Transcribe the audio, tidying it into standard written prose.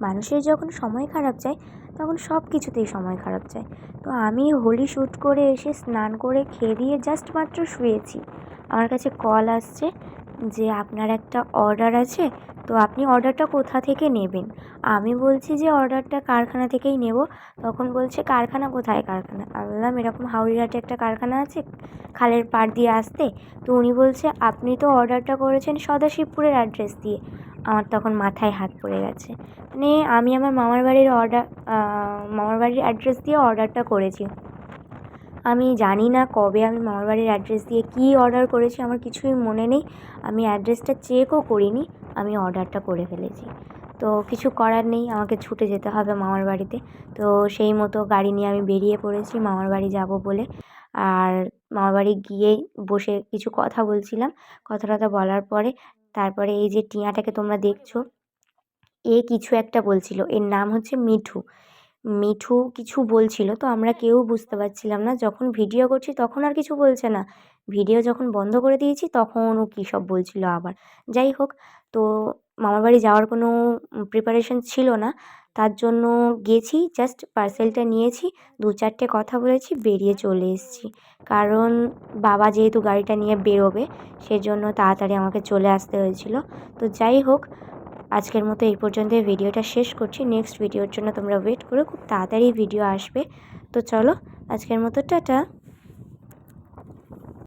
মানুষের যখন সময় খারাপ যায় তখন সব কিছুতেই সময় খারাপ যায়। তো আমি হোলি শ্যুট করে এসে স্নান করে খেয়ে দিয়ে জাস্ট মাত্র শুয়েছি, আমার কাছে কল আসছে যে আপনার একটা অর্ডার আছে, তো আপনি অর্ডারটা কোথা থেকে নেবেন। আমি বলছি যে অর্ডারটা কারখানা থেকেই নেব। তখন বলছে কারখানা কোথায় কারখানা? আমি বললাম এরকম হাওড়িহাটে একটা কারখানা আছে খালের পাড় দিয়ে আসতে। তো উনি বলছে আপনি তো অর্ডারটা করেছেন সদাশিবপুরের অ্যাড্রেস দিয়ে। আমার তখন মাথায় হাত পড়ে গেছে। মানে আমি আমার মামার বাড়ির অ্যাড্রেস দিয়ে অর্ডারটা করেছি। আমি জানি না কবে আমি মামার বাড়ির অ্যাড্রেস দিয়ে কী অর্ডার করেছি, আমার কিছুই মনে নেই। আমি অ্যাড্রেসটা চেকও করিনি, আমি অর্ডারটা করে ফেলেছি। তো কিছু করার নেই, আমাকে ছুটে যেতে হবে মামার বাড়িতে। তো সেই মতো গাড়ি নিয়ে আমি বেরিয়ে পড়েছি মামার বাড়ি যাব বলে। আর মামার বাড়ি গিয়েই বসে কিছু কথা বলছিলাম। কথা টথা বলার পরে তারপরে এই যে টিয়াটাকে তোমরা দেখছো, এ কিছু একটা বলছিল, এর নাম হচ্ছে মিঠু। মিঠু কিছু বলছিল, তো আমরা কেউ বুঝতে পারছিলাম না। যখন ভিডিও করছি তখন আর কিছু বলছে না, ভিডিও যখন বন্ধ করে দিয়েছি তখন ও কী সব বলছিল আবার। যাই হোক, তো মামার বাড়ি যাওয়ার কোনো প্রিপারেশন ছিল না, তার জন্য গেছি, জাস্ট পার্সেলটা নিয়েছি, 2-4টে কথা বলেছি, বেরিয়ে চলে এসেছি। কারণ বাবা যেহেতু গাড়িটা নিয়ে বেরোবে, সেজন্য তাড়াতাড়ি আমাকে চলে আসতে হয়েছিল। তো যাই হোক, আজকের মতো এই পর্যন্তই ভিডিওটা শেষ করছি। নেক্সট ভিডিওর জন্য তোমরা ওয়েট করো, খুব তাড়াতাড়ি ভিডিও আসবে। তো চলো, আজকের মতো টাটা।